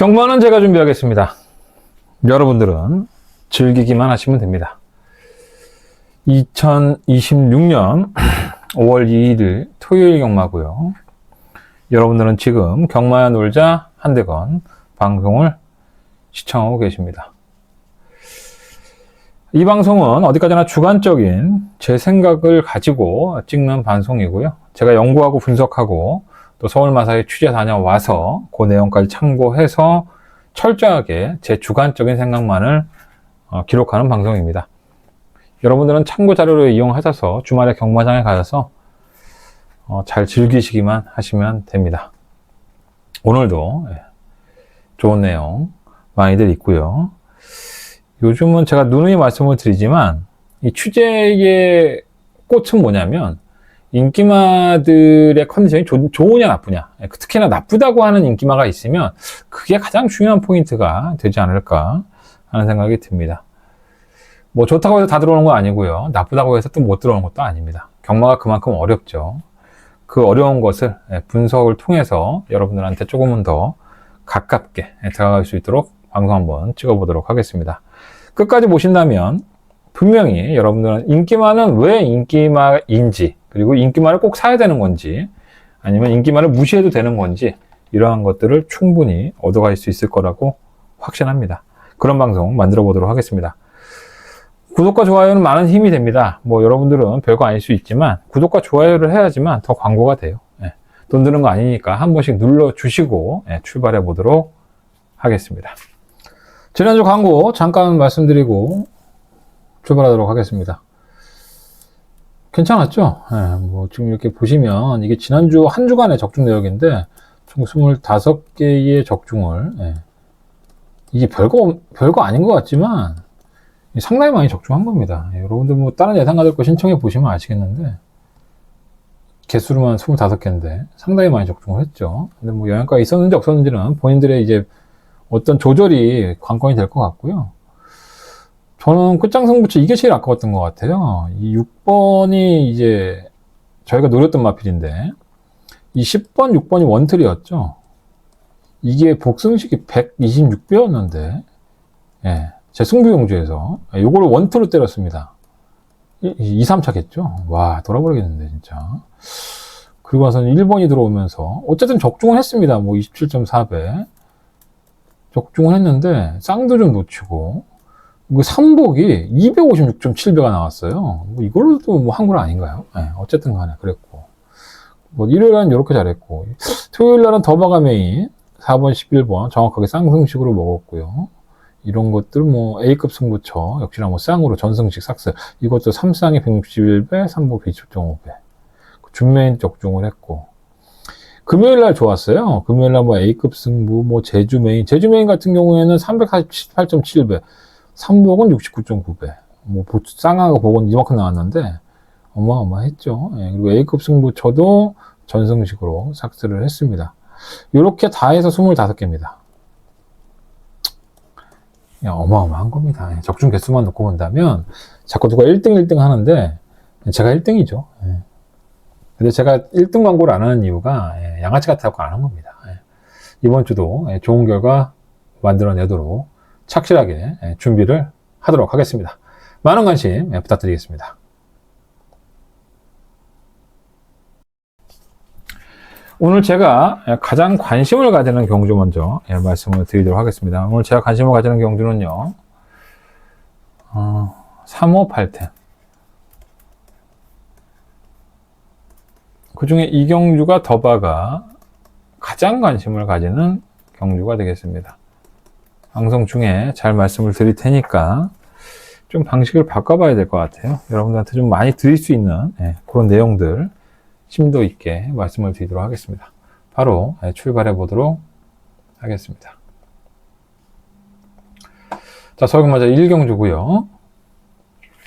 경마는 제가 준비하겠습니다. 여러분들은 즐기기만 하시면 됩니다. 2026년 5월 2일 토요일 경마고요. 여러분들은 지금 경마야 놀자 한대건 방송을 시청하고 계십니다. 이 방송은 어디까지나 주관적인 제 생각을 가지고 찍는 방송이고요. 제가 연구하고 분석하고 또 서울마사에 취재 다녀와서 그 내용까지 참고해서 철저하게 제 주관적인 생각만을 기록하는 방송입니다. 여러분들은 참고 자료를 이용하셔서 주말에 경마장에 가셔서 잘 즐기시기만 하시면 됩니다. 오늘도 좋은 내용 많이들 있고요. 요즘은 제가 누누이 말씀을 드리지만 이 취재의 꽃은 뭐냐면 인기마들의 컨디션이 좋으냐 나쁘냐, 특히나 나쁘다고 하는 인기마가 있으면 그게 가장 중요한 포인트가 되지 않을까 하는 생각이 듭니다. 뭐 좋다고 해서 다 들어오는 건 아니고요, 나쁘다고 해서 또 못 들어오는 것도 아닙니다. 경마가 그만큼 어렵죠. 그 어려운 것을 분석을 통해서 여러분들한테 조금은 더 가깝게 다가갈 수 있도록 방송 한번 찍어보도록 하겠습니다. 끝까지 보신다면 분명히 여러분들은 인기마는 왜 인기마인지, 그리고 인기마를 꼭 사야 되는 건지, 아니면 인기마를 무시해도 되는 건지, 이러한 것들을 충분히 얻어갈 수 있을 거라고 확신합니다. 그런 방송 만들어 보도록 하겠습니다. 구독과 좋아요는 많은 힘이 됩니다. 뭐 여러분들은 별거 아닐 수 있지만 구독과 좋아요를 해야지만 더 광고가 돼요. 돈 드는 거 아니니까 한 번씩 눌러주시고 출발해 보도록 하겠습니다. 지난주 광고 잠깐 말씀드리고 출발하도록 하겠습니다. 괜찮았죠? 뭐 지금 이렇게 보시면 이게 지난주 한 주간의 적중 내역인데 총 25개의 적중을, 이게 별거 아닌 것 같지만 상당히 많이 적중한 겁니다. 여러분들 뭐 다른 예상가들 거 신청해 보시면 아시겠는데 개수로만 25개인데 상당히 많이 적중을 했죠. 근데 뭐 영향가가 있었는지 없었는지는 본인들의 이제 어떤 조절이 관건이 될 것 같고요. 저는 끝장승부처 이게 제일 아까웠던 것 같아요. 이 6번이 이제 저희가 노렸던 마필인데 이 10번, 6번이 원틀이었죠. 이게 복승식이 126배였는데 제 승부용주에서 요거를 원틀로 때렸습니다. 2, 3차겠죠. 와, 돌아버리겠는데 진짜. 그리고 와서는 1번이 들어오면서 어쨌든 적중을 했습니다. 뭐 27.4배 적중을 했는데 쌍도 좀 놓치고, 그 삼복이 256.7배가 나왔어요. 뭐 이걸로도 뭐 한 건 아닌가요? 어쨌든 간에 그랬고, 뭐 일요일날은 이렇게 잘했고, 토요일날은 더마가 메인 4번, 11번 정확하게 쌍승식으로 먹었고요. 이런 것들 뭐 A급 승부처 역시나 뭐 쌍으로 전승식 삭스, 이것도 3쌍이 161배, 3복 120.5배 준메인 적중을 했고, 금요일날 좋았어요. 금요일날 뭐 A급 승부, 뭐 제주 메인 같은 경우에는 348.7배, 3복은 69.9배, 뭐 쌍하고 복은 이만큼 나왔는데 어마어마했죠. 그리고 A급 승부처도 전승식으로 삭스를 했습니다. 이렇게 다 해서 25개입니다. 어마어마한 겁니다. 적중 개수만 놓고 본다면 자꾸 누가 1등 하는데 제가 1등이죠. 근데 제가 1등 광고를 안 하는 이유가 양아치 같아서 안 한 겁니다. 이번 주도 좋은 결과 만들어내도록 착실하게 준비를 하도록 하겠습니다. 많은 관심 부탁드리겠습니다. 오늘 제가 가장 관심을 가지는 경주 먼저 말씀을 드리도록 하겠습니다. 오늘 제가 관심을 가지는 경주는요, 3호 8텐. 그 중에 이 경주가 더바가 가장 관심을 가지는 경주가 되겠습니다. 방송 중에 잘 말씀을 드릴 테니까 좀 방식을 바꿔봐야 될 것 같아요. 여러분들한테 좀 많이 드릴 수 있는 그런 내용들 심도 있게 말씀을 드리도록 하겠습니다. 바로 출발해 보도록 하겠습니다. 자, 서경마자 1경주고요.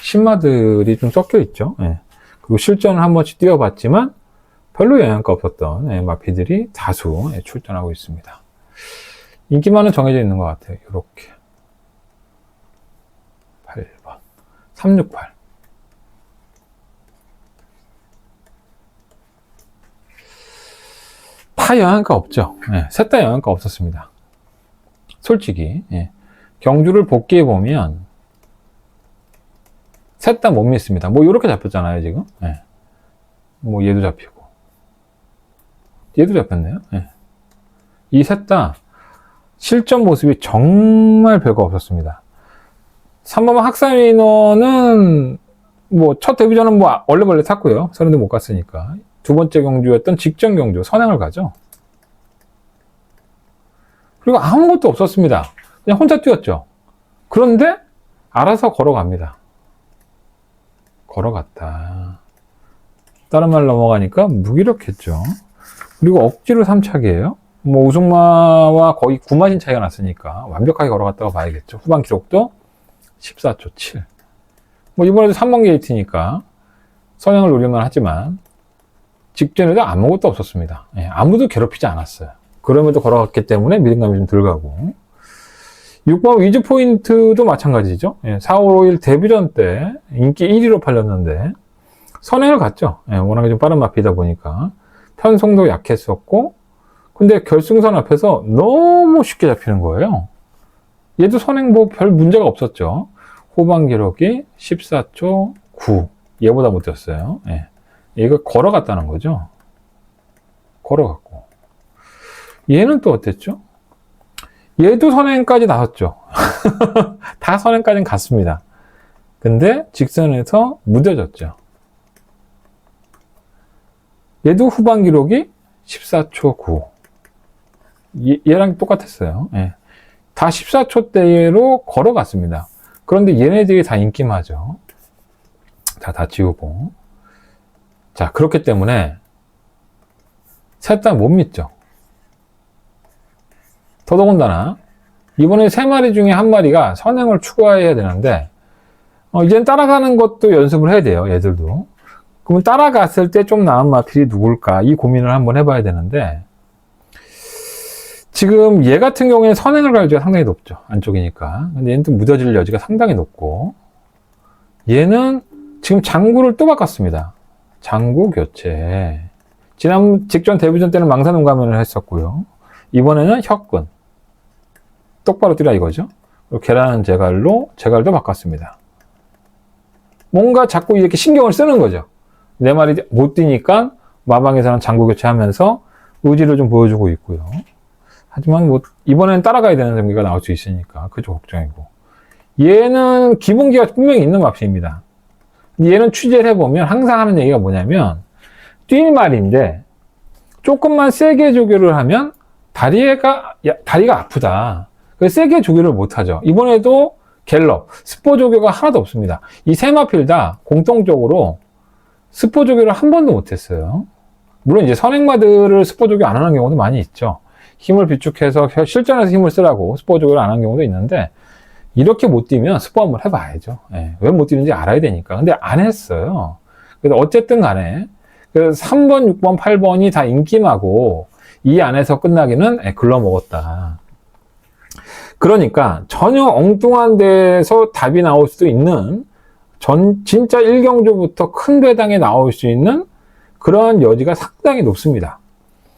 신마들이 좀 섞여 있죠. 그리고 실전을 한 번씩 뛰어봤지만 별로 영향가 없었던 마피들이 다수 출전하고 있습니다. 인기만은 정해져 있는 것 같아요. 이렇게 8번 368, 다 영향가 없죠. 셋 다 영향가 없었습니다. 솔직히. 예. 경주를 복귀해 보면 셋 다 못 믿습니다. 뭐 이렇게 잡혔잖아요 지금. 예. 뭐 얘도 잡히고 얘도 잡혔네요. 예. 이 셋 다 실전 모습이 정말 별거 없었습니다. 3번 학사민어는 뭐 첫 데뷔전은 뭐 얼레벌레 탔고요. 서른도 못 갔으니까. 두 번째 경주였던 직전 경주 선행을 가죠. 그리고 아무것도 없었습니다. 그냥 혼자 뛰었죠. 그런데 알아서 걸어갑니다. 걸어갔다. 다른 말 넘어가니까 무기력했죠. 그리고 억지로 3착이에요. 뭐 우승마와 거의 9마신 차이가 났으니까 완벽하게 걸어갔다고 봐야겠죠. 후반 기록도 14초 7. 뭐 이번에도 3번 게이트니까 선행을 노릴만 하지만 직전에도 아무것도 없었습니다. 예, 아무도 괴롭히지 않았어요. 그럼에도 걸어갔기 때문에 믿음감이 좀 덜 가고. 6번 위즈 포인트도 마찬가지죠. 예, 4, 5, 5일 데뷔전 때 인기 1위로 팔렸는데 선행을 갔죠. 예, 워낙에 좀 빠른 마피다 보니까 편성도 약했었고, 근데 결승선 앞에서 너무 쉽게 잡히는 거예요. 얘도 선행 뭐 별 문제가 없었죠. 후반 기록이 14초 9. 얘보다 못 뛰었어요. 예. 얘가 걸어갔다는 거죠. 걸어갔고. 얘는 또 어땠죠? 얘도 선행까지 나왔죠. 다 선행까지는 갔습니다. 근데 직선에서 무뎌졌죠. 얘도 후반 기록이 14초 9. 얘랑 똑같았어요. 예. 다 14초대로 걸어갔습니다. 그런데 얘네들이 다 인기마죠. 다 지우고. 자, 그렇기 때문에 셋 다 못 믿죠. 더더군다나 이번에 3마리 중에 1마리가 선행을 추가해야 되는데 이제는 따라가는 것도 연습을 해야 돼요. 얘들도. 그러면 따라갔을 때 좀 나은 마필이 누굴까 이 고민을 한번 해봐야 되는데, 지금 얘 같은 경우에는 선행을 갈 여지가 상당히 높죠. 안쪽이니까. 근데 얘는 또 무뎌질 여지가 상당히 높고, 얘는 지금 장구를 또 바꿨습니다. 장구 교체. 직전 데뷔전 때는 망사눈 가면을 했었고요. 이번에는 혁근. 똑바로 뛰라 이거죠. 그리고 계란 제갈도 바꿨습니다. 뭔가 자꾸 이렇게 신경을 쓰는 거죠. 내 말이 못 뛰니까 마방에서는 장구 교체하면서 의지를 좀 보여주고 있고요. 하지만 뭐 이번에는 따라가야 되는 경기가 나올 수 있으니까 그죠, 걱정이고. 얘는 기본기가 분명히 있는 맙시입니다. 근데 얘는 취재를 해보면 항상 하는 얘기가 뭐냐면, 뛸 말인데 조금만 세게 조교를 하면 다리가 아프다. 그래서 세게 조교를 못하죠. 이번에도 갤럽, 스포 조교가 하나도 없습니다. 이 세 마필 다 공통적으로 스포 조교를 한 번도 못했어요. 물론 이제 선행마들을 스포 조교 안 하는 경우도 많이 있죠. 힘을 비축해서 실전에서 힘을 쓰라고 스포 조교를 안 하는 경우도 있는데, 이렇게 못 뛰면 스포 한번 해봐야죠. 예, 왜 못 뛰는지 알아야 되니까. 근데 안 했어요. 그래서 어쨌든 간에 3번, 6번, 8번이 다 인기마고 이 안에서 끝나기는 글러먹었다. 그러니까 전혀 엉뚱한 데서 답이 나올 수도 있는, 진짜 1경주부터 큰 배당에 나올 수 있는 그러한 여지가 상당히 높습니다.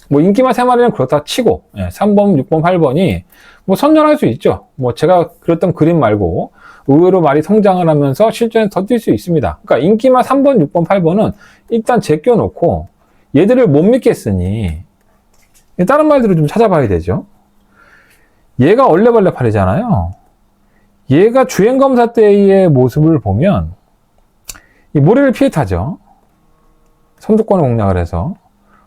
뭐 인기마 3마리는 그렇다 치고 3번, 6번, 8번이 뭐 선전할 수 있죠. 뭐 제가 그렸던 그림 말고 의외로 말이 성장을 하면서 실전에 더 뛸 수 있습니다. 그러니까 인기마 3번, 6번, 8번은 일단 제껴놓고 얘들을 못 믿겠으니 다른 말들을 좀 찾아봐야 되죠. 얘가 얼레벌레 팔이잖아요. 얘가 주행검사 때의 모습을 보면 이 모래를 피해 타죠. 선두권을 공략을 해서.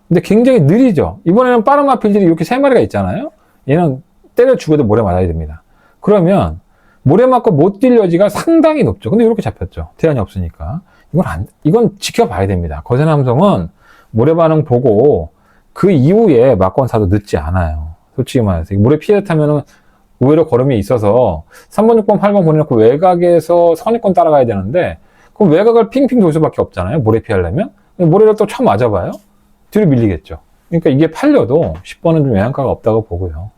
근데 굉장히 느리죠. 이번에는 빠른 마필들이 이렇게 3마리가 있잖아요. 얘는 때려 죽어도 모래 맞아야 됩니다. 그러면 모래 맞고 못 뛸 여지가 상당히 높죠. 근데 이렇게 잡혔죠. 대안이 없으니까. 이건 지켜봐야 됩니다. 거세남성은 모래 반응 보고 그 이후에 막건사도 늦지 않아요. 솔직히 말해서. 모래 피해 타면은 의외로 걸음이 있어서 3번, 6번, 8번 보내놓고 외곽에서 선입권 따라가야 되는데, 그럼 외곽을 핑핑 돌 수밖에 없잖아요. 모래 피하려면. 모래를 또 쳐 맞아봐요. 뒤로 밀리겠죠. 그러니까 이게 팔려도 10번은 좀 영향가가 없다고 보고요.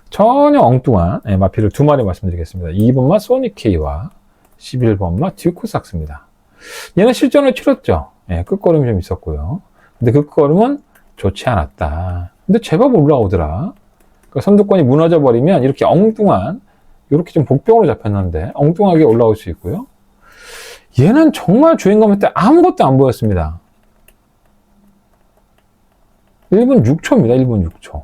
전혀 엉뚱한 마필을 2마리 말씀드리겠습니다. 2번마 소니케이와 11번마 듀코삭스입니다. 얘는 실전을 치렀죠. 끝걸음이 좀 있었고요. 근데 그 끝걸음은 좋지 않았다. 근데 제법 올라오더라. 그러니까 선두권이 무너져 버리면 이렇게 엉뚱한, 이렇게 좀 복병으로 잡혔는데 엉뚱하게 올라올 수 있고요. 얘는 정말 주행감을 때 아무것도 안 보였습니다. 1분 6초입니다. 1분 6초.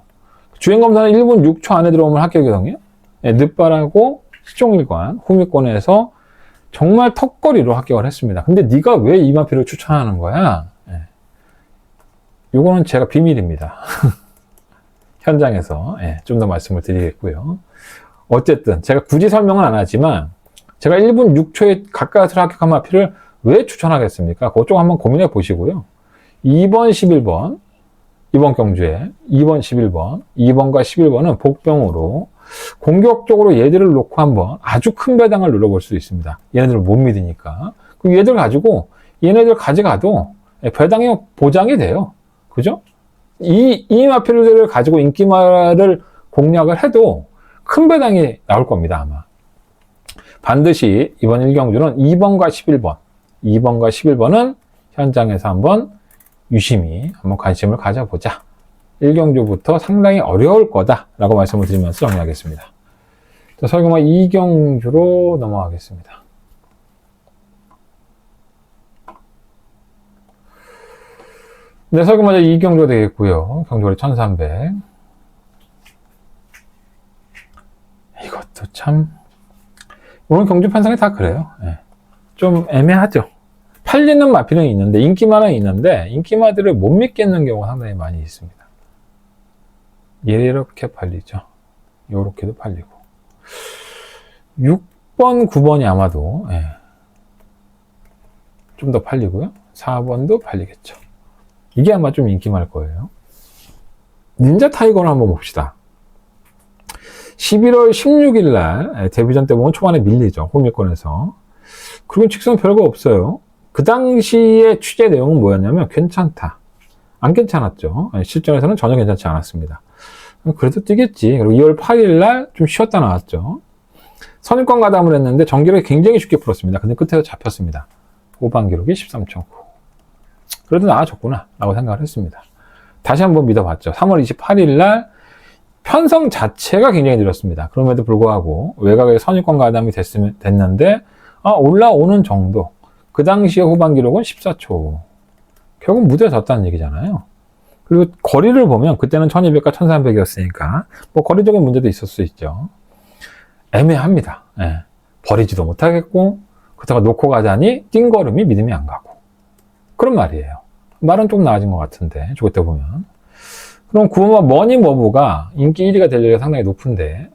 주행검사는 1분 6초 안에 들어오면 합격이거든요. 네, 늦발하고 시종일관, 후미권에서 정말 턱걸이로 합격을 했습니다. 근데 네가 왜 이 마필을 추천하는 거야? 네. 요거는 제가 비밀입니다. 현장에서 좀 더 말씀을 드리겠고요. 어쨌든 제가 굳이 설명은 안 하지만 제가 1분 6초에 가까스로 합격한 마필을 왜 추천하겠습니까? 그쪽 한번 고민해 보시고요. 2번, 11번, 이번 경주에 2번, 11번, 2번과 11번은 복병으로 공격적으로 얘들을 놓고 한번 아주 큰 배당을 눌러볼 수 있습니다. 얘네들을 못 믿으니까. 그럼 얘들 가지고 얘네들 가져가도 배당이 보장이 돼요. 그죠? 이 마필들을 가지고 인기마를 공략을 해도 큰 배당이 나올 겁니다, 아마. 반드시 이번 1경주는 2번과 11번, 2번과 11번은 현장에서 한번 유심히 한번 관심을 가져보자. 1경주부터 상당히 어려울 거다라고 말씀을 드리면서 정리하겠습니다. 자, 설경마 2경주로 넘어가겠습니다. 네, 설경마저 2경주가 되겠고요. 경주거리 1300. 이것도 참 오늘 경주 편성이 다 그래요. 네. 좀 애매하죠. 팔리는 마필은 있는데 인기마는 있는데 인기마들을 못 믿겠는 경우가 상당히 많이 있습니다. 이렇게 팔리죠. 요렇게도 팔리고 6번, 9번이 아마도 좀 더 팔리고요. 4번도 팔리겠죠. 이게 아마 좀 인기마일 거예요. 닌자 타이거를 한번 봅시다. 11월 16일 날 데뷔전 때 보면 초반에 밀리죠. 홈일권에서. 그리고 직선 별거 없어요. 그 당시의 취재 내용은 뭐였냐면 괜찮다. 안 괜찮았죠. 실전에서는 전혀 괜찮지 않았습니다. 그래도 뛰겠지. 그리고 2월 8일 날 좀 쉬었다 나왔죠. 선입권 가담을 했는데 정기록이 굉장히 쉽게 풀었습니다. 근데 끝에서 잡혔습니다. 후반 기록이 13.9. 그래도 나아졌구나 라고 생각을 했습니다. 다시 한번 믿어봤죠. 3월 28일 날 편성 자체가 굉장히 느렸습니다. 그럼에도 불구하고 외곽에 선입권 가담이 됐는데 올라오는 정도. 그 당시의 후반 기록은 14초. 결국 무대에 졌다는 얘기잖아요. 그리고 거리를 보면 그때는 1200과 1300이었으니까 뭐 거리적인 문제도 있을 수 있죠. 애매합니다. 버리지도 못하겠고 그렇다가 놓고 가자니 띵걸음이 믿음이 안 가고 그런 말이에요. 말은 좀 나아진 것 같은데 저때 보면. 그럼 구마 머니머브가 인기 1위가 될 여지가 상당히 높은데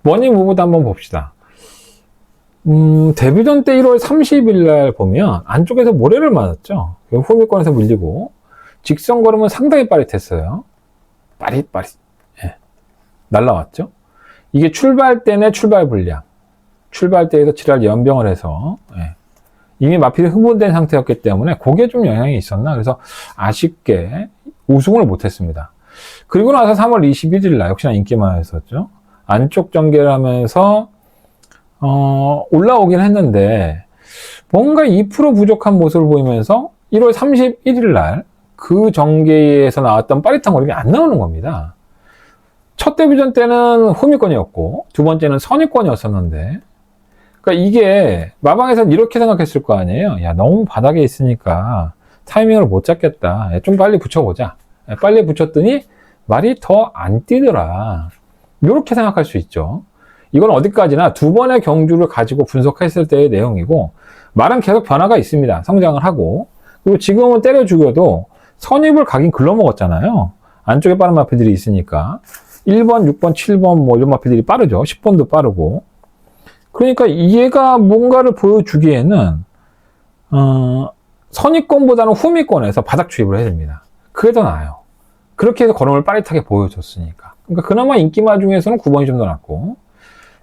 머니머브도 한번 봅시다. 데뷔전 때 1월 30일 날 보면 안쪽에서 모래를 맞았죠. 후미권에서 물리고 직선 걸음은 상당히 빠릿했어요. 빠릿 날라왔죠. 이게 출발 때의 출발 불량, 출발 때에서 지랄 연병을 해서 이미 마필이 흥분된 상태였기 때문에 그게 좀 영향이 있었나. 그래서 아쉽게 우승을 못했습니다. 그리고 나서 3월 21일 날 역시나 인기마였었죠. 안쪽 전개를 하면서 올라오긴 했는데 뭔가 2% 부족한 모습을 보이면서 1월 31일 날 그 전개에서 나왔던 빠릿한 걸음이 안 나오는 겁니다. 첫 데뷔전 때는 후미권이었고 두 번째는 선입권이었었는데 그러니까 이게 마방에서는 이렇게 생각했을 거 아니에요. 야, 너무 바닥에 있으니까 타이밍을 못 잡겠다. 좀 빨리 붙여보자. 빨리 붙였더니 말이 더 안 뛰더라. 이렇게 생각할 수 있죠. 이건 어디까지나 두 번의 경주를 가지고 분석했을 때의 내용이고 말은 계속 변화가 있습니다. 성장을 하고 그리고 지금은 때려 죽여도 선입을 가긴 글러먹었잖아요. 안쪽에 빠른 마필들이 있으니까 1번, 6번, 7번 뭐 이런 마필들이 빠르죠. 10번도 빠르고 그러니까 얘가 뭔가를 보여주기에는 선입권보다는 후미권에서 바닥 추입을 해야 됩니다. 그게 더 나아요. 그렇게 해서 걸음을 빠릿하게 보여줬으니까. 그러니까 그나마 인기마 중에서는 9번이 좀 더 낫고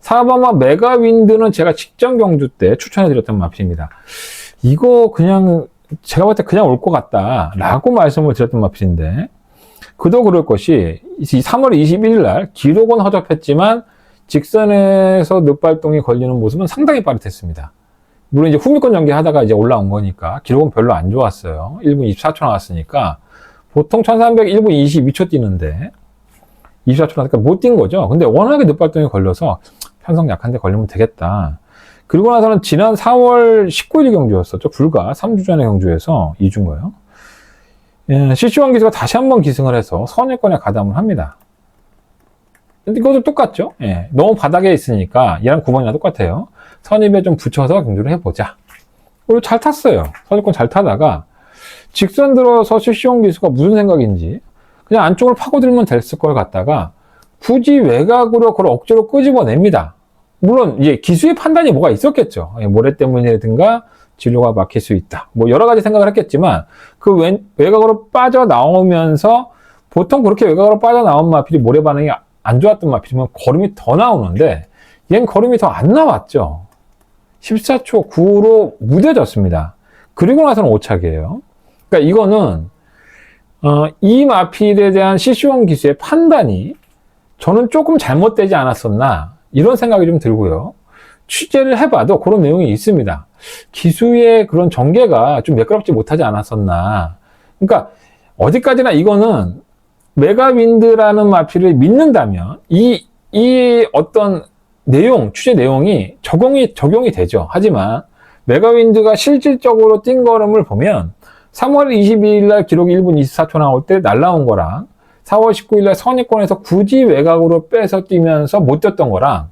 4번마 메가윈드는 제가 직전 경주 때 추천해드렸던 마필입니다. 이거 그냥 제가 봤을 때 그냥 올 것 같다 라고 말씀을 드렸던 마필인데 그도 그럴 것이 3월 21일 날 기록은 허접했지만 직선에서 늑발동이 걸리는 모습은 상당히 빠릿했습니다. 물론 이제 후미권 전개하다가 이제 올라온 거니까 기록은 별로 안 좋았어요. 1분 24초 나왔으니까 보통 1300 1분 22초 뛰는데 24초 나니까 못 뛴 거죠. 근데 워낙에 늑발동이 걸려서 편성 약한데 걸리면 되겠다. 그리고 나서는 지난 4월 19일 경주였었죠. 불과 3주 전의 경주에서 2주인가요? 예, CC1 기수가 다시 한번 기승을 해서 선입권에 가담을 합니다. 근데 이것도 똑같죠. 예, 너무 바닥에 있으니까 얘랑 9번이랑 똑같아요. 선입에 좀 붙여서 경주를 해보자. 그리고 잘 탔어요. 선입권 잘 타다가 직선 들어서 CC1 기수가 무슨 생각인지 그냥 안쪽을 파고들면 됐을 걸 갖다가 굳이 외곽으로 그걸 억지로 끄집어냅니다. 물론 이제 기수의 판단이 뭐가 있었겠죠. 모래 때문이라든가 진로가 막힐 수 있다. 뭐 여러 가지 생각을 했겠지만 그 외곽으로 빠져나오면서 보통 그렇게 외곽으로 빠져나온 마필이 모래 반응이 안 좋았던 마필이면 걸음이 더 나오는데 얘는 걸음이 더 안 나왔죠. 14초 9로 무뎌졌습니다. 그리고 나서는 오착이에요. 그러니까 이거는 이 마필에 대한 CC1 기수의 판단이 저는 조금 잘못되지 않았었나 이런 생각이 좀 들고요. 취재를 해봐도 그런 내용이 있습니다. 기수의 그런 전개가 좀 매끄럽지 못하지 않았었나. 그러니까 어디까지나 이거는 메가윈드라는 마필을 믿는다면 이 어떤 내용, 취재 내용이 적용이 되죠. 하지만 메가윈드가 실질적으로 뛴 걸음을 보면 3월 22일 날 기록이 1분 24초 나올 때 날라온 거랑 4월 19일 날 선입권에서 굳이 외곽으로 빼서 뛰면서 못 뛰었던 거랑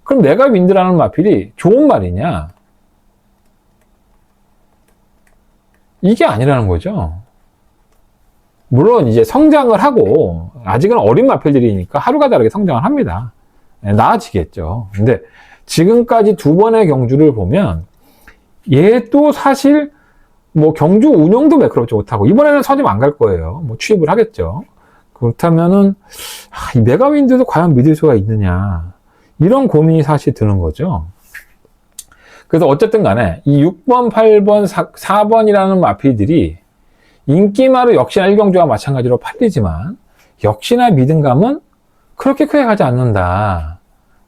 그럼 메가윈드라는 마필이 좋은 말이냐? 이게 아니라는 거죠. 물론 이제 성장을 하고 아직은 어린 마필들이니까 하루가 다르게 성장을 합니다. 나아지겠죠. 근데 지금까지 두 번의 경주를 보면 얘도 사실 뭐 경주 운영도 매끄럽지 못하고 이번에는 선임 안 갈 거예요. 뭐 취입을 하겠죠. 그렇다면은 이 메가윈드도 과연 믿을 수가 있느냐 이런 고민이 사실 드는 거죠. 그래서 어쨌든 간에 이 6번, 8번, 4번이라는 마필들이 인기마로 역시나 1경주와 마찬가지로 팔리지만 역시나 믿음감은 그렇게 크게 가지 않는다.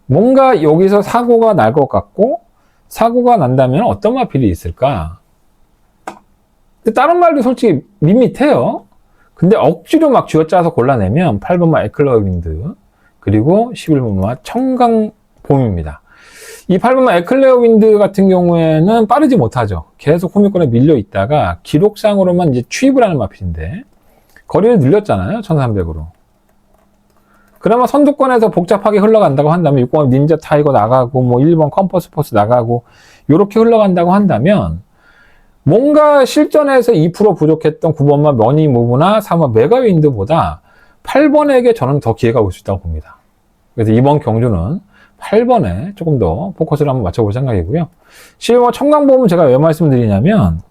뭔가 여기서 사고가 날 것 같고 사고가 난다면 어떤 마필이 있을까? 근데 다른 말도 솔직히 밋밋해요. 근데 억지로 막 쥐어짜서 골라내면 8번마 에클레어윈드 그리고 11번마 청강봄입니다. 이 8번마 에클레어윈드 같은 경우에는 빠르지 못하죠. 계속 호미권에 밀려 있다가 기록상으로만 이제 취입을 하는 마필인데 거리를 늘렸잖아요. 1300으로. 그나마 선두권에서 복잡하게 흘러간다고 한다면 6번 닌자 타이거 나가고 뭐 1번 컴퍼스 포스 나가고 이렇게 흘러간다고 한다면 뭔가 실전에서 2% 부족했던 9번마 머니 무브나 3번 메가윈드보다 8번에게 저는 더 기회가 올 수 있다고 봅니다. 그래서 이번 경주는 8번에 조금 더 포커스를 한번 맞춰볼 생각이고요. 11번 청강보험은 제가 왜 말씀드리냐면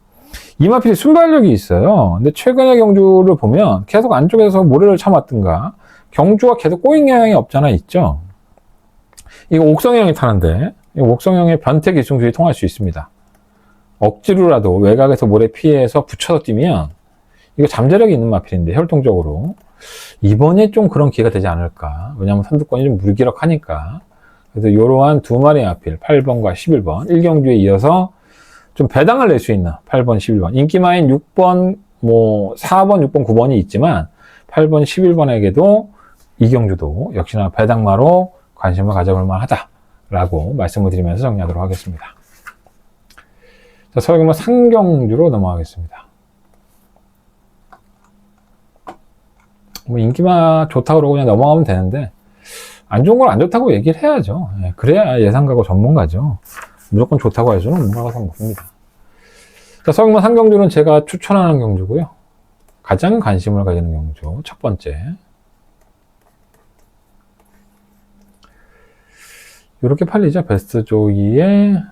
이 마필이 순발력이 있어요. 근데 최근의 경주를 보면 계속 안쪽에서 모래를 참았든가 경주가 계속 꼬인 경향이 없잖아 있죠. 이거 옥성형이 타는데 이 옥성형의 변태 기승술이 통할 수 있습니다. 억지로라도 외곽에서 모래 피해서 붙여서 뛰면 이거 잠재력이 있는 마필인데 혈통적으로 이번에 좀 그런 기회가 되지 않을까. 왜냐하면 선두권이 좀 무기력하니까. 그래서 이러한 두 마리의 마필 8번과 11번 1경주에 이어서 좀 배당을 낼 수 있는 8번, 11번 인기마인 6번, 뭐 4번, 6번, 9번이 있지만 8번, 11번에게도 이경주도 역시나 배당마로 관심을 가져볼 만하다라고 말씀을 드리면서 정리하도록 하겠습니다. 자, 서울경마 상경주로 넘어가겠습니다. 뭐 인기마 좋다고 그러고 그냥 넘어가면 되는데 안 좋은 걸 안 좋다고 얘기를 해야죠. 그래야 예상가고 전문가죠. 무조건 좋다고 할 수는 문화가 상관없습니다. 자, 서울경마 상경주는 제가 추천하는 경주고요. 가장 관심을 가지는 경주 첫 번째. 이렇게 팔리죠. 베스트 조이의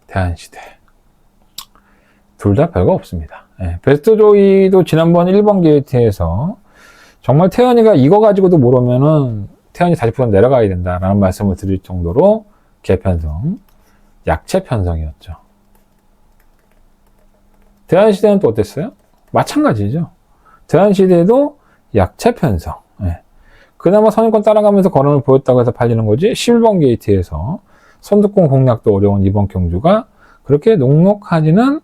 대한시대. 둘 다 별거 없습니다. 베스트 조이도 지난번 1번 게이트에서 정말 태연이가 이거 가지고도 모르면은 태연이 40% 내려가야 된다라는 말씀을 드릴 정도로 개편성, 약체 편성이었죠. 대한시대는 또 어땠어요? 마찬가지죠. 대한시대도 약체 편성. 그나마 선입권 따라가면서 걸음을 보였다고 해서 팔리는 거지 11번 게이트에서 선두권 공략도 어려운 이번 경주가 그렇게 녹록하지는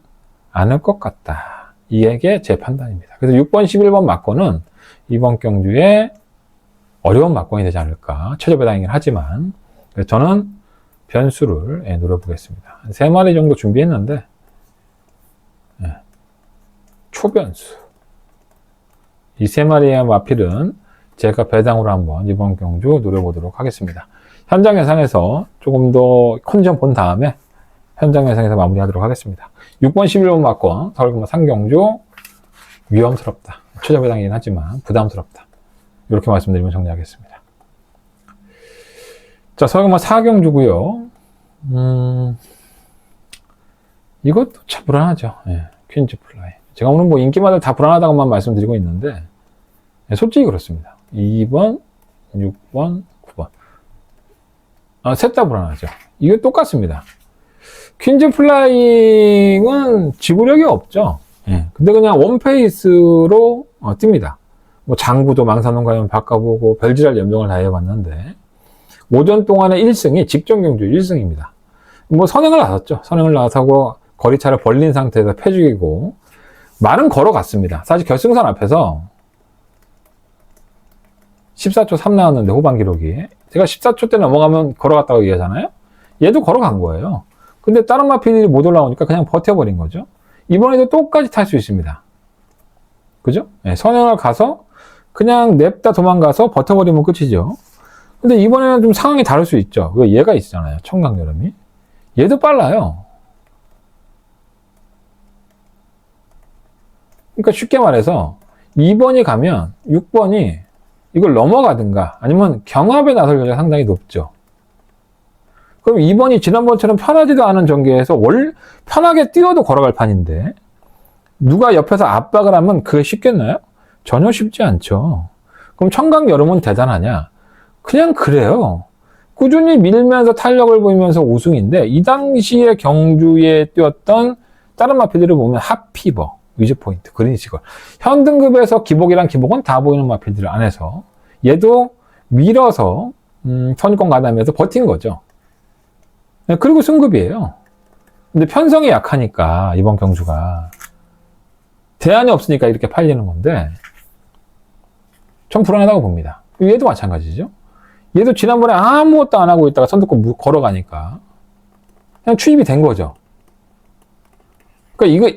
않을 것 같다. 이게 제 판단입니다. 그래서 6번, 11번 맞고는 이번 경주에 어려운 막공이 되지 않을까. 최저 배당이긴 하지만. 그래서 저는 변수를 노려보겠습니다. 한 3마리 정도 준비했는데, 초변수. 이 3마리의 마필은 제가 배당으로 한번 이번 경주 노려보도록 하겠습니다. 현장 예상에서 조금 더 컨디션 본 다음에 현장 예상에서 마무리하도록 하겠습니다. 6번 11번 막권 서울금마 3경주 위험스럽다. 최저 배당이긴 하지만 부담스럽다. 이렇게 말씀드리면 정리하겠습니다. 자, 서울금마 4경주고요. 이것도 참 불안하죠. 퀸즈 플라이. 제가 오늘 뭐 인기마다 다 불안하다고만 말씀드리고 있는데 솔직히 그렇습니다. 2번, 6번, 9번. 셋 다 불안하죠. 이거 똑같습니다. 퀸즈 플라잉은 지구력이 없죠. 근데 그냥 원페이스로 뜹니다. 뭐 장구도 망사놓은 가면 바꿔보고 별지랄 연병을 다 해봤는데 오전 동안의 1승이 직전 경주 1승입니다. 뭐 선행을 나섰죠. 선행을 나서고 거리차를 벌린 상태에서 패죽이고 말은 걸어갔습니다. 사실 결승선 앞에서 14초 3 나왔는데 후반 기록이 제가 14초 때 넘어가면 걸어갔다고 얘기하잖아요. 얘도 걸어간 거예요. 근데 다른 마필이 못 올라오니까 그냥 버텨버린 거죠. 이번에도 똑같이 탈 수 있습니다. 그죠? 선행을 가서 그냥 냅다 도망가서 버텨버리면 끝이죠. 근데 이번에는 좀 상황이 다를 수 있죠. 왜 얘가 있잖아요. 청강여름이. 얘도 빨라요. 그러니까 쉽게 말해서 2번이 가면 6번이 이걸 넘어가든가 아니면 경합에 나설 여지가 상당히 높죠. 그럼 2번이 지난번처럼 편하지도 않은 전개에서 편하게 뛰어도 걸어갈 판인데 누가 옆에서 압박을 하면 그게 쉽겠나요? 전혀 쉽지 않죠. 그럼 청강여름은 대단하냐? 그냥 그래요. 꾸준히 밀면서 탄력을 보이면서 우승인데 이 당시에 경주에 뛰었던 다른 마필들을 보면 핫피버, 위즈포인트, 그린시걸 현등급에서 기복이랑 기복은 다 보이는 마필들 안에서 얘도 밀어서 선입권 가담해서 버틴 거죠. 그리고 승급이에요. 근데 편성이 약하니까 이번 경주가 대안이 없으니까 이렇게 팔리는 건데 전 불안하다고 봅니다. 얘도 마찬가지죠. 얘도 지난번에 아무것도 안 하고 있다가 선두권 걸어가니까 그냥 추입이 된 거죠. 그러니까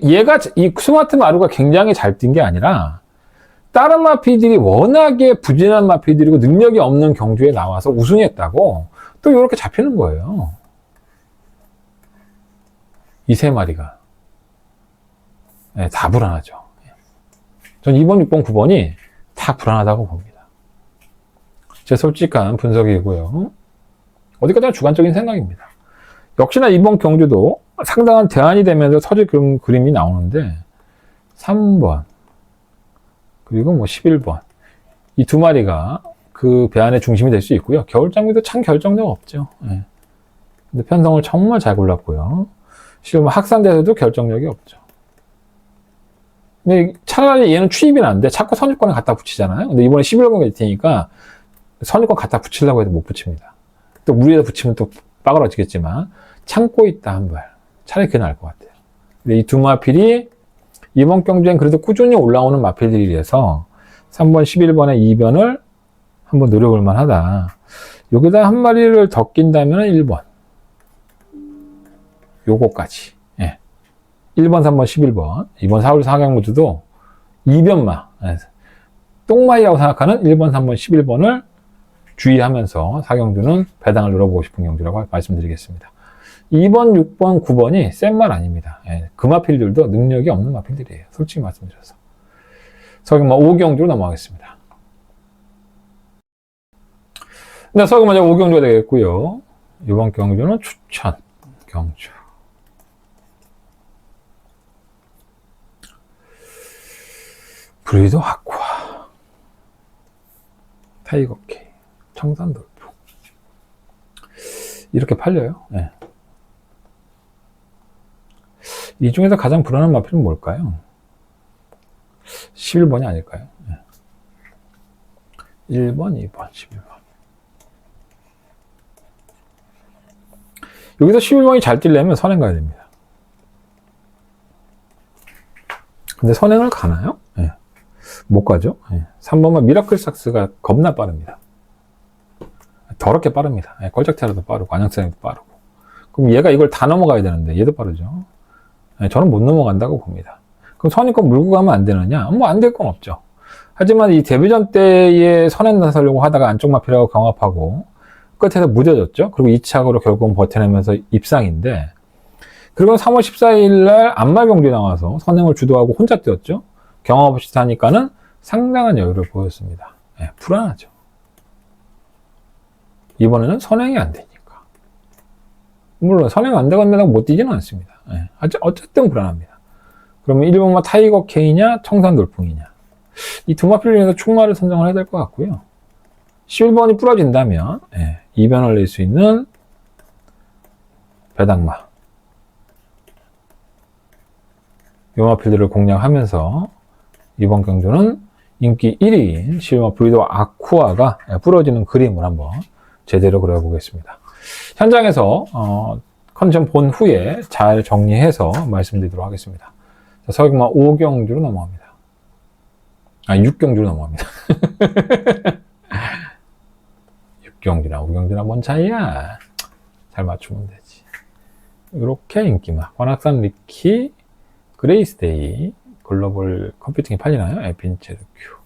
이 스마트 마루가 굉장히 잘 뛴 게 아니라 다른 마피들이 워낙에 부진한 마피들이고 능력이 없는 경주에 나와서 우승했다고 또 이렇게 잡히는 거예요. 이 3마리가. 다 불안하죠. 전 2번, 6번, 9번이 다 불안하다고 봅니다. 제 솔직한 분석이고요. 어디까지나 주관적인 생각입니다. 역시나 이번 경주도 상당한 대안이 되면서 서질 그림이 나오는데 3번 그리고 뭐 11번 이 2마리가 그 배안의 중심이 될 수 있고요. 겨울장미도 참 결정력 없죠. 근데 편성을 정말 잘 골랐고요. 실은 학산대에서도 결정력이 없죠. 근데 차라리 얘는 추입이 나는데 자꾸 선입권에 갖다 붙이잖아요. 근데 이번에 11번이 될 테니까 선입권 갖다 붙이려고 해도 못 붙입니다. 또 무리해서 붙이면 또 빠그러지겠지만 참고 있다 한 발. 차라리 그게 나을 것 같아요. 근데 이 2마필이 이번 경주엔 그래도 꾸준히 올라오는 마필들이라서 3번, 11번의 2변을 한번 노려볼 만하다. 여기다 한 마리를 더 낀다면 1번. 요거까지. 1번, 3번, 11번. 이번 4월 4경주도 2변마. 똥마이라고 생각하는 1번, 3번, 11번을 주의하면서 4경주는 배당을 노려보고 싶은 경주라고 말씀드리겠습니다. 2번, 6번, 9번이 센 말 아닙니다. 그 마필들도 능력이 없는 마필들이에요. 솔직히 말씀드려서. 서울금마 5경주로 넘어가겠습니다. 네, 서울금마 5경주가 되겠고요. 이번 경주는 추천 경주. 브리더 아쿠아, 타이거 K, 청산 돌풍. 이렇게 팔려요. 이 중에서 가장 불안한 마필은 뭘까요? 11번이 아닐까요? 1번, 2번, 11번. 여기서 11번이 잘 뛰려면 선행 가야 됩니다. 근데 선행을 가나요? 못 가죠. 3번만 미라클 삭스가 겁나 빠릅니다. 더럽게 빠릅니다. 예, 꼴짝테라도 빠르고 안양사랑도 빠르고. 그럼 얘가 이걸 다 넘어가야 되는데 얘도 빠르죠. 예, 저는 못 넘어간다고 봅니다. 그럼 선입권 물고 가면 안 되느냐? 뭐 안 될 건 없죠. 하지만 이 데뷔전 때에 선행 나서려고 하다가 안쪽 마필하고 경합하고 끝에서 무뎌졌죠. 그리고 2착으로 결국은 버텨내면서 입상인데, 그리고 3월 14일 날 안마 경기 나와서 선행을 주도하고 혼자 뛰었죠. 경합 없이 타니까는 상당한 여유를 보였습니다. 예, 불안하죠. 이번에는 선행이 안 되니까. 물론 선행 안 되건다고 못 뛰지는 않습니다. 예, 어쨌든 불안합니다. 그러면 1번마 타이거 K냐 청산 돌풍이냐, 이 두 마필 중에서 충마를 선정을 해야 될 것 같고요. 11번이 부러진다면 2변을 낼 수 있는 배당마, 요 마필들을 공략하면서 이번 경주는 인기 1위인 11번 브리더 아쿠아가 부러지는 그림을 한번 제대로 그려보겠습니다. 현장에서 컨디션 본 후에 잘 정리해서 말씀드리도록 하겠습니다. 서경마 5경주로 넘어갑니다. 6경주로 넘어갑니다. 6경주나 5경주나 뭔 차이야? 잘 맞추면 되지. 이렇게 인기마, 관악산 리키, 그레이스데이, 글로벌 컴퓨팅이 팔리나요? 에핀체르 큐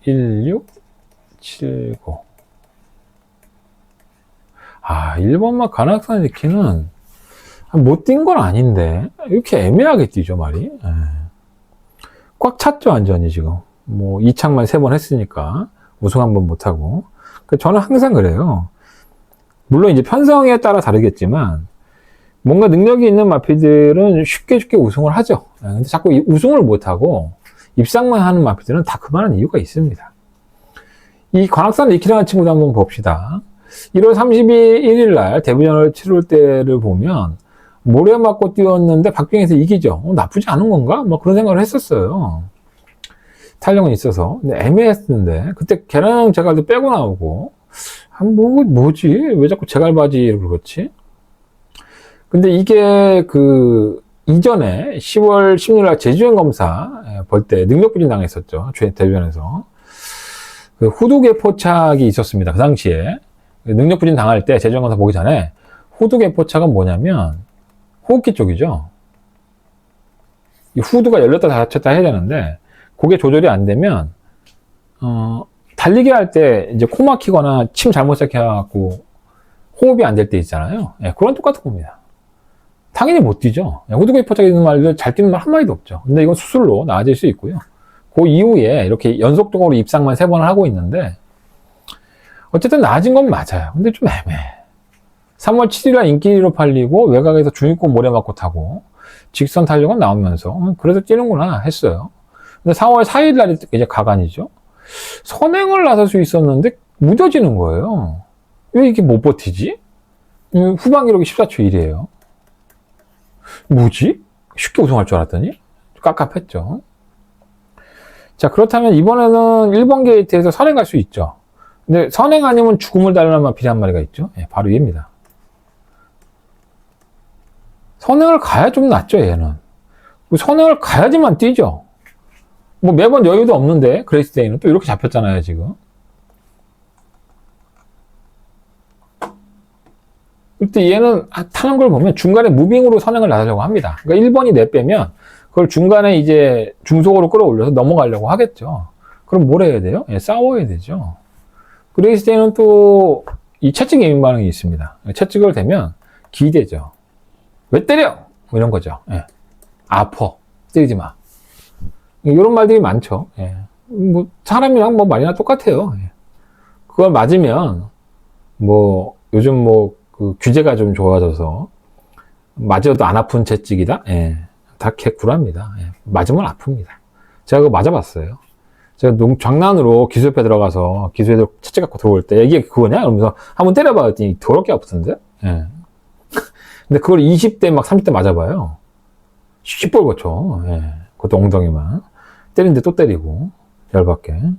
1679. 1번마 관악산 리키는 못 뛴 건 아닌데 이렇게 애매하게 뛰죠, 말이. 꽉 찼죠, 완전히 지금. 뭐 2착만 3번 했으니까 우승 한 번 못하고. 저는 항상 그래요. 물론 이제 편성에 따라 다르겠지만 뭔가 능력이 있는 마피들은 쉽게 우승을 하죠. 근데 자꾸 우승을 못하고 입상만 하는 마피들은 다 그만한 이유가 있습니다. 이 관악산 리키라는 친구도 한번 봅시다. 1월 31일 날 데뷔전을 치를 때를 보면 모래 맞고 뛰었는데 박빙에서 이기죠. 나쁘지 않은 건가? 뭐 그런 생각을 했었어요. 탄력은 있어서. 근데 애매했는데 그때 계량 제갈도 빼고 나오고 뭐지? 왜 자꾸 제갈바지를 그렇지? 근데 이게 이전에 10월 16일 날 제주행 검사 볼 때 능력부진 당했었죠. 데뷔전에서. 후두개 포착이 있었습니다. 그 당시에. 능력부진 당할 때 제주행 검사 보기 전에 후두개 포착은 뭐냐면 호흡기 쪽이죠. 이 후두가 열렸다 닫혔다 해야 되는데 그게 조절이 안 되면 달리기 할 때 이제 코 막히거나 침 잘못 시작해갖고 호흡이 안 될 때 있잖아요. 그런 똑같은 겁니다. 당연히 못 뛰죠. 후두개 포착이 있는 말들 잘 뛰는 말 한마디도 없죠. 근데 이건 수술로 나아질 수 있고요. 그 이후에 이렇게 연속적으로 입상만 3번을 하고 있는데 어쨌든 나아진 건 맞아요. 근데 좀 애매해. 3월 7일날 인기 1위로 팔리고 외곽에서 중위권 모래 맞고 타고 직선 탄력은 나오면서 그래도 뛰는구나 했어요. 근데 4월 4일날 이제 가관이죠. 선행을 나설 수 있었는데 무뎌지는 거예요. 왜 이렇게 못 버티지? 후반 기록이 14초 1이에요. 뭐지? 쉽게 우승할 줄 알았더니 깝깝했죠. 자, 그렇다면 이번에는 1번 게이트에서 선행 갈 수 있죠. 근데 선행 아니면 죽음을 달라는 마필이 한 마리가 있죠. 바로 얘입니다. 선행을 가야 좀 낫죠, 얘는. 선행을 가야지만 뛰죠. 뭐 매번 여유도 없는데 그레이스데이는 또 이렇게 잡혔잖아요, 지금. 그때 얘는 타는 걸 보면 중간에 무빙으로 선행을 나가려고 합니다. 그러니까 1번이 내빼면 그걸 중간에 이제 중속으로 끌어올려서 넘어가려고 하겠죠. 그럼 뭘 해야 돼요? 싸워야 되죠. 그레이스데이는 또 이 채찍 예민 반응이 있습니다. 채찍을 대면 기대죠. 왜 때려? 뭐 이런 거죠. 아파. 때리지 마. 이런 말들이 많죠. 뭐 사람이랑 뭐 말이나 똑같아요. 그걸 맞으면 뭐 요즘 뭐 규제가 좀 좋아져서 맞아도 안 아픈 채찍이다. 다 개꿀합니다. 맞으면 아픕니다. 제가 그거 맞아봤어요. 제가 장난으로 기수협회 들어가서 기수애들 채찍 갖고 들어올 때 이게 그거냐? 이러면서 한번 때려봐 했더니 더럽게 아프던데? 근데 그걸 20대 막 30대 맞아봐요. 시뻘겋죠. 그것도 엉덩이만. 때리는데 또 때리고. 열받게. 근데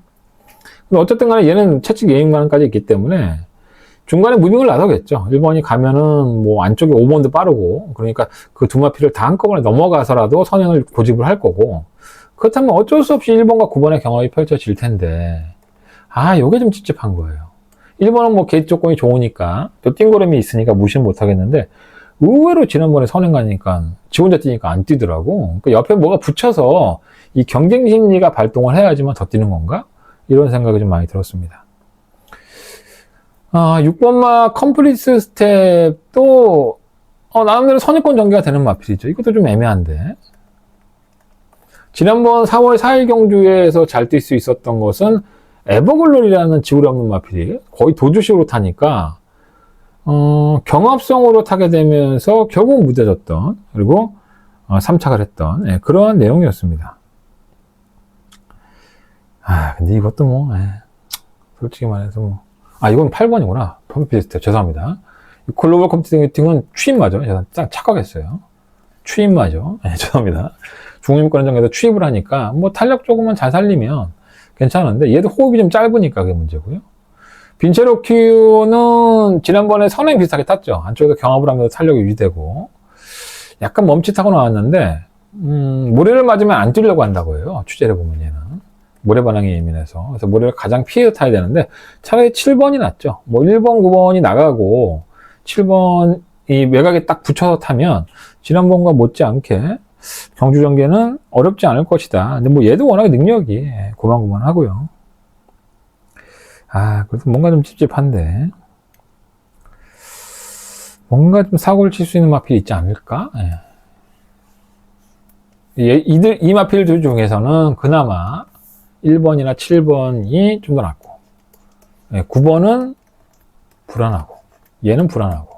어쨌든 간에 얘는 채찍 예민반응까지 있기 때문에 중간에 무빙을 나서겠죠. 1번이 가면은 뭐 안쪽에 5번도 빠르고, 그러니까 그 두 마피를 다 한꺼번에 넘어가서라도 선행을 고집을 할 거고, 그렇다면 어쩔 수 없이 1번과 9번의 경합이 펼쳐질 텐데, 요게 좀 찝찝한 거예요. 1번은 뭐 게이트 조건이 좋으니까 또 띵고름이 있으니까 무시는 못하겠는데 의외로 지난번에 선행 가니까 지 혼자 뛰니까 안 뛰더라고. 그러니까 옆에 뭐가 붙여서 이 경쟁 심리가 발동을 해야지만 더 뛰는 건가? 이런 생각이 좀 많이 들었습니다. 6번마 컴플리트 스텝도 나름대로 선입권 전개가 되는 마필이죠. 이것도 좀 애매한데. 지난번 4월 4일 경주에서 잘 뛸 수 있었던 것은 에버글로리라는 지구력 없는 마필이 거의 도주식으로 타니까 경합성으로 타게 되면서 결국 무뎌졌던, 그리고 3착을 했던 그러한 내용이었습니다. 근데 이것도 뭐 솔직히 말해서 이건 8번이구나. 컴퓨터 죄송합니다. 글로벌 컴퓨팅은 추임마죠. 제가 딱 착각했어요. 추임마죠. 죄송합니다. 중립권전에서 추입을 하니까 뭐 탄력 조금만 잘 살리면 괜찮은데 얘도 호흡이 좀 짧으니까 그게 문제고요. 빈체로키오는 지난번에 선행 비슷하게 탔죠. 안쪽에서 경합을 하면서 탄력이 유지되고 약간 멈칫하고 나왔는데 모래를 맞으면 안 뛰려고 한다고 해요. 취재를 보면 얘는 모래 반응이 예민해서. 그래서 모래를 가장 피해서 타야 되는데 차라리 7번이 낫죠. 뭐 1번, 9번이 나가고 7번이 외곽에 딱 붙여서 타면 지난번과 못지않게 경주 전개는 어렵지 않을 것이다. 근데 뭐 얘도 워낙에 능력이 고만고만하고요. 그래도 뭔가 좀 찝찝한데 뭔가 좀 사고를 칠 수 있는 마필이 있지 않을까? 이 마필들 중에서는 그나마 1번이나 7번이 좀 더 낫고 9번은 불안하고 얘는 불안하고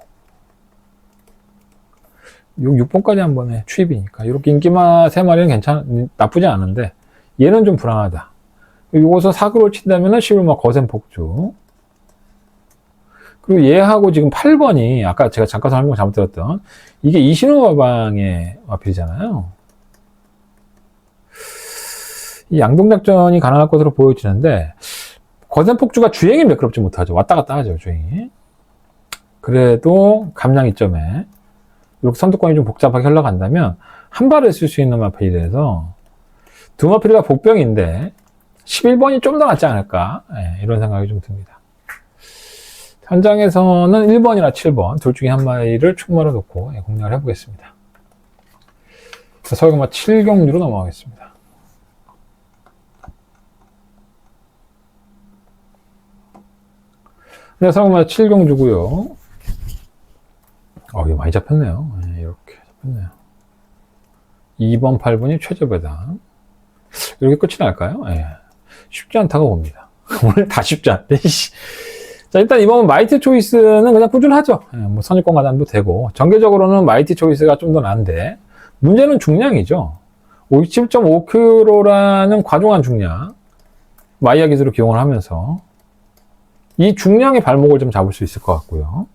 6번까지 한 번에 추입이니까 이렇게 인기마 3마리는 나쁘지 않은데 얘는 좀 불안하다. 요거서 사고를 친다면은 11번 거센 폭주. 그리고 얘하고 지금 8번이 아까 제가 잠깐 설명 잘못 들었던 이게 이신호 가방의 마필이잖아요. 이 양동작전이 가능할 것으로 보여지는데 거센 폭주가 주행이 매끄럽지 못하죠. 왔다 갔다 하죠, 주행이. 그래도 감량 이점에 이렇게 선두권이 좀 복잡하게 흘러간다면 한 발을 쓸 수 있는 마필이라서 두 마필이가 복병인데 11번이 좀 더 낫지 않을까 이런 생각이 좀 듭니다. 현장에서는 1번이나 7번 둘 중에 한 마리를 충무로 놓고 공략을 해보겠습니다. 서울경마 7경주로 넘어가겠습니다. 네, 서울경마 7경주고요. 이거 많이 잡혔네요. 이렇게 잡혔네요. 2번, 8번이 최저배당. 이렇게 끝이 날까요? 쉽지 않다고 봅니다. 오늘 다 쉽지 않대. 자, 일단 이번 마이티 초이스는 그냥 꾸준하죠. 뭐 선입권 가담도 되고, 전개적으로는 마이티 초이스가 좀 더 나은데, 문제는 중량이죠. 57.5kg라는 과중한 중량, 마이야 기술을 기용을 하면서, 이 중량의 발목을 좀 잡을 수 있을 것 같고요.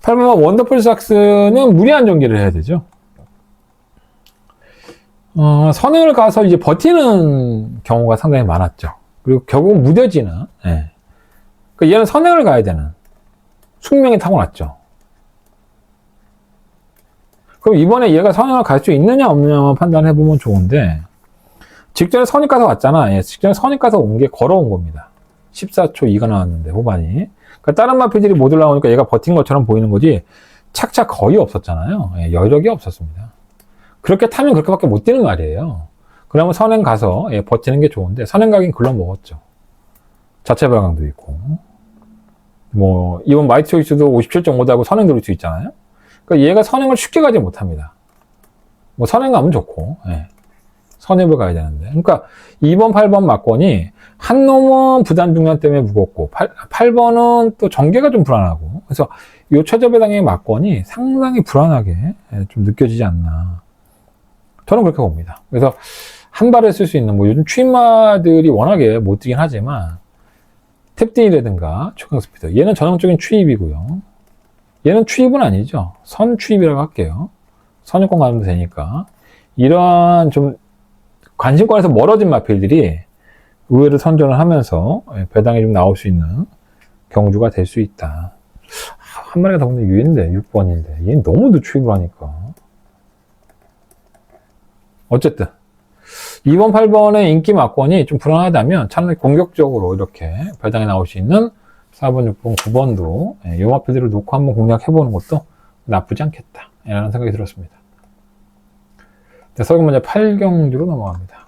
8번 원더풀 삭스는 무리한 전개를 해야 되죠. 선행을 가서 이제 버티는 경우가 상당히 많았죠. 그리고 결국 무뎌지는, 그러니까 얘는 선행을 가야 되는 숙명이 타고났죠. 그럼 이번에 얘가 선행을 갈 수 있느냐 없느냐만 판단해보면 좋은데, 직전에 선입 가서 왔잖아. 직전에 선입 가서 온 게 걸어온 겁니다. 14초 2가 나왔는데, 후반이. 그러니까 다른 마필들이 못 올라오니까 얘가 버틴 것처럼 보이는 거지, 착착 거의 없었잖아요. 여력이 없었습니다. 그렇게 타면 그렇게밖에 못 뛰는 말이에요. 그러면 선행 가서 버티는 게 좋은데 선행 가긴 글러먹었죠. 자체 발광도 있고 뭐 이번 마이티 초이스도 57.5다고 선행 들을 수 있잖아요. 그러니까 얘가 선행을 쉽게 가지 못합니다. 뭐 선행 가면 좋고 선행을 가야 되는데 그러니까 2번 8번 막권이 한 놈은 부단 중량 때문에 무겁고 8번은 또 전개가 좀 불안하고 그래서 이 최저배당의 막권이 상당히 불안하게 좀 느껴지지 않나 저는 그렇게 봅니다. 그래서 한 발에 쓸 수 있는 뭐 요즘 추입마들이 워낙에 못 뛰긴 하지만 탭딘이라든가 초강 스피드 얘는 전형적인 추입이고요. 얘는 추입은 아니죠. 선 추입이라고 할게요. 선유권 가면 되니까 이러한 좀 관심권에서 멀어진 마필들이 의외로 선전을 하면서 배당이 좀 나올 수 있는 경주가 될 수 있다. 한 마리가 더 근데 유인데 6번인데 얘는 너무 늦추입을 하니까 어쨌든 2번 8번의 인기 막권이 좀 불안하다면 차라리 공격적으로 이렇게 배당이 나올 수 있는 4번, 6번, 9번도 이 마필들을 놓고 한번 공략해보는 것도 나쁘지 않겠다 라는 생각이 들었습니다. 네, 서금 문제 8경주로 넘어갑니다.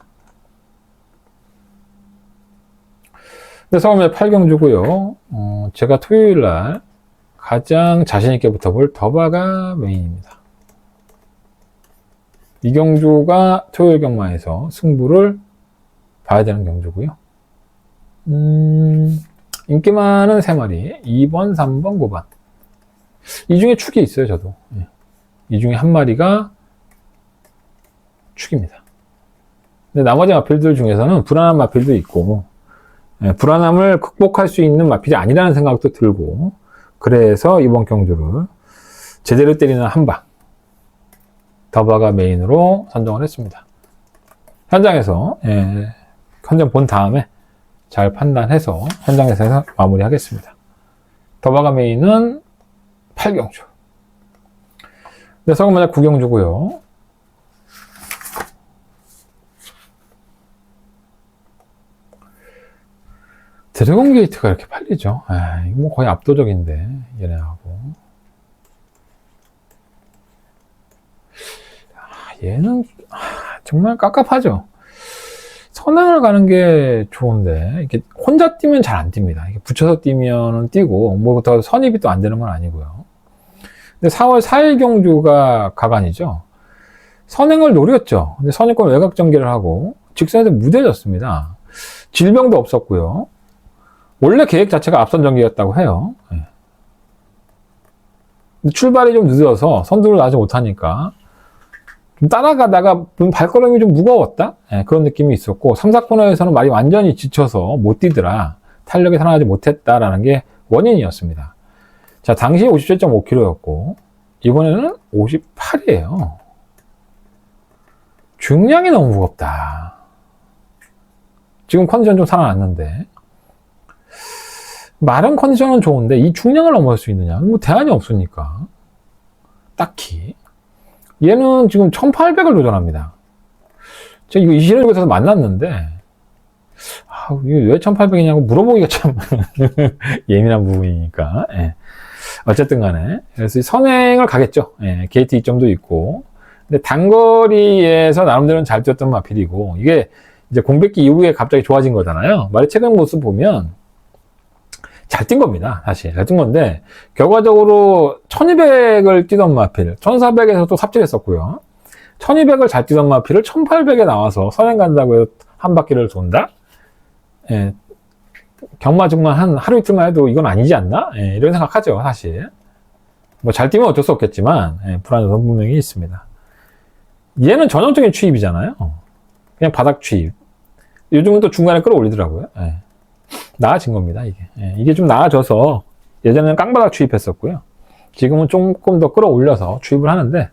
네, 서금 문제 8경주고요. 제가 토요일날 가장 자신있게 붙어볼 더바가 메인입니다. 이 경주가 토요일 경마에서 승부를 봐야 되는 경주고요. 인기 많은 3마리 2번, 3번, 9번 이 중에 축이 있어요. 저도 이 중에 한 마리가 축입니다. 근데 나머지 마필들 중에서는 불안한 마필도 있고 불안함을 극복할 수 있는 마필이 아니라는 생각도 들고 그래서 이번 경주를 제대로 때리는 한방 더바가 메인으로 선정을 했습니다. 현장에서 현장 본 다음에 잘 판단해서 현장에서 마무리하겠습니다. 더바가 메인은 8경주. 네, 서금마자 9경주고요. 드래곤 게이트가 이렇게 팔리죠. 이거 뭐 거의 압도적인데 얘네하고. 얘는 정말 깝깝하죠. 선행을 가는 게 좋은데 이렇게 혼자 뛰면 잘 안 뜁니다. 이렇게 붙여서 뛰면은 뛰고 뭐 더 선입이 또 안 되는 건 아니고요. 근데 4월 4일 경주가 가관이죠. 선행을 노렸죠. 근데 선행권 외곽 전개를 하고 직선에서 무뎌졌습니다. 질병도 없었고요. 원래 계획 자체가 앞선 전개였다고 해요. 근데 출발이 좀 늦어서 선두를 나지 못하니까 좀 따라가다가 발걸음이 좀 무거웠다? 그런 느낌이 있었고 3, 4코너에서는 말이 완전히 지쳐서 못 뛰더라. 탄력이 살아나지 못했다라는 게 원인이었습니다. 자, 당시 57.5kg였고 이번에는 58이에요. 중량이 너무 무겁다. 지금 컨디션 좀 살아났는데 마른 컨디션은 좋은데 이 중량을 넘어설 수 있느냐? 뭐 대안이 없으니까 딱히 얘는 지금 1800을 도전합니다. 제가 이거 이시련역에서 만났는데 이게 왜 1800이냐고 물어보기가 참 예민한 부분이니까 어쨌든 간에 그래서 선행을 가겠죠. 게이트 2점도 있고 근데 단거리에서 나름대로는 잘 뛰었던 마필이고 이게 이제 공백기 이후에 갑자기 좋아진 거잖아요. 말이 최근 모습 보면 잘 뛴 겁니다. 사실 잘 뛴 건데 결과적으로 1200을 뛰던 마필 1400에서 또 삽질했었고요. 1200을 잘 뛰던 마필을 1800에 나와서 선행 간다고 해서 한 바퀴를 돈다? 경마중만 한 하루 이틀만 해도 이건 아니지 않나? 이런 생각하죠. 사실 뭐 잘 뛰면 어쩔 수 없겠지만 불안정성 분명히 있습니다. 얘는 전형적인 추입이잖아요. 그냥 바닥 추입. 요즘은 또 중간에 끌어올리더라고요. 나아진 겁니다. 이게 좀 나아져서 예전에는 깡바닥 추입했었고요. 지금은 조금 더 끌어올려서 추입을 하는데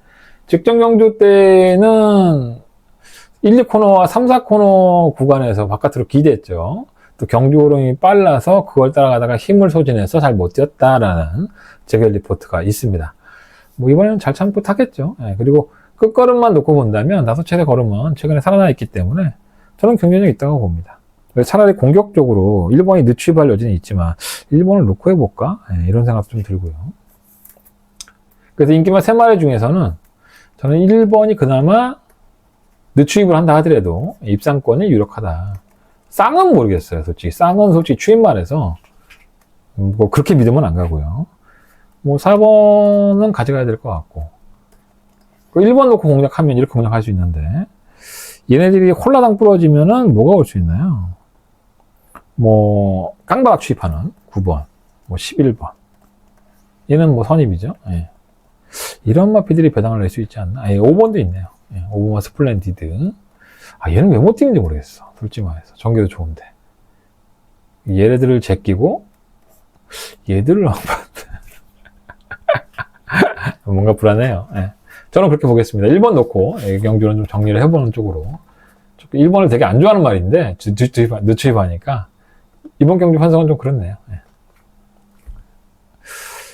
직전 경주 때는 1, 2코너와 3, 4코너 구간에서 바깥으로 기대했죠. 또 경주 흐름이 빨라서 그걸 따라가다가 힘을 소진해서 잘 못 뛰었다라는 재결 리포트가 있습니다. 뭐 이번에는 잘 참고 타겠죠. 그리고 끝걸음만 놓고 본다면 5차례 걸음은 최근에 살아나 있기 때문에 저는 경쟁력이 있다고 봅니다. 차라리 공격적으로 1번이 늦추입할 여지는 있지만 1번을 놓고 해볼까? 이런 생각 좀 들고요. 그래서 인기만 3마리 중에서는 저는 1번이 그나마 늦추입을 한다 하더라도 입상권이 유력하다. 쌍은 모르겠어요. 쌍은 솔직히 추입만 해서 뭐 그렇게 믿으면 안 가고요. 뭐 4번은 가져가야 될 것 같고 1번 놓고 공략하면 이렇게 공략할 수 있는데 얘네들이 홀라당 부러지면은 뭐가 올 수 있나요? 뭐 깡바닥 추입하는 9번, 뭐 11번 얘는 뭐 선입이죠. 이런 마피들이 배당을 낼 수 있지 않나? 5번도 있네요. 5번은 스플렌디드. 얘는 왜 못 뛰는지 모르겠어. 솔직히 말해서 전개도 좋은데 얘네들을 제끼고 얘들을 안 봤는데 뭔가 불안해요. 저는 그렇게 보겠습니다. 1번 놓고 경주는 좀 정리를 해보는 쪽으로. 1번을 되게 안 좋아하는 말인데 늦추입하니까 이번 경주 환상은 좀 그렇네요.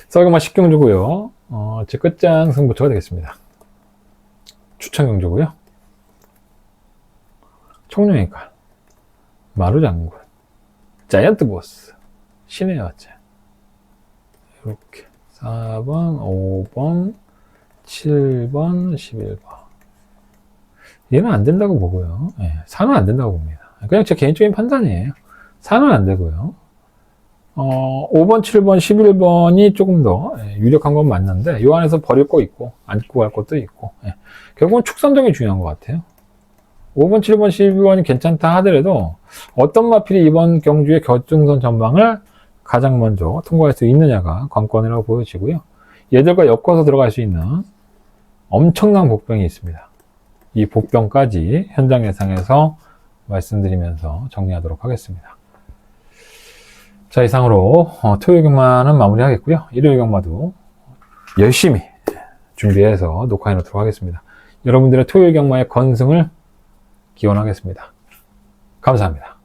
서울경마 10경주고요. 제 끝장 승부처가 되겠습니다. 추천 경주고요. 청룡의 칼, 마루장군, 자이언트 보스, 신의 여자, 이렇게 4번, 5번, 7번, 11번. 얘는 안 된다고 보고요. 4는 안 된다고 봅니다. 그냥 제 개인적인 판단이에요. 4는 안 되고요. 5번, 7번, 11번이 조금 더 유력한 건 맞는데 이 안에서 버릴 거 있고 안 입고 갈 것도 있고 결국은 축 선정이 중요한 것 같아요. 5번, 7번, 12번이 괜찮다 하더라도 어떤 마필이 이번 경주의 결승선 전망을 가장 먼저 통과할 수 있느냐가 관건이라고 보여지고요. 얘들과 엮어서 들어갈 수 있는 엄청난 복병이 있습니다. 이 복병까지 현장 예상에서 말씀드리면서 정리하도록 하겠습니다. 자, 이상으로 토요일 경마는 마무리하겠고요. 일요일 경마도 열심히 준비해서 녹화해 놓도록 하겠습니다. 여러분들의 토요일 경마의 건승을 기원하겠습니다. 감사합니다.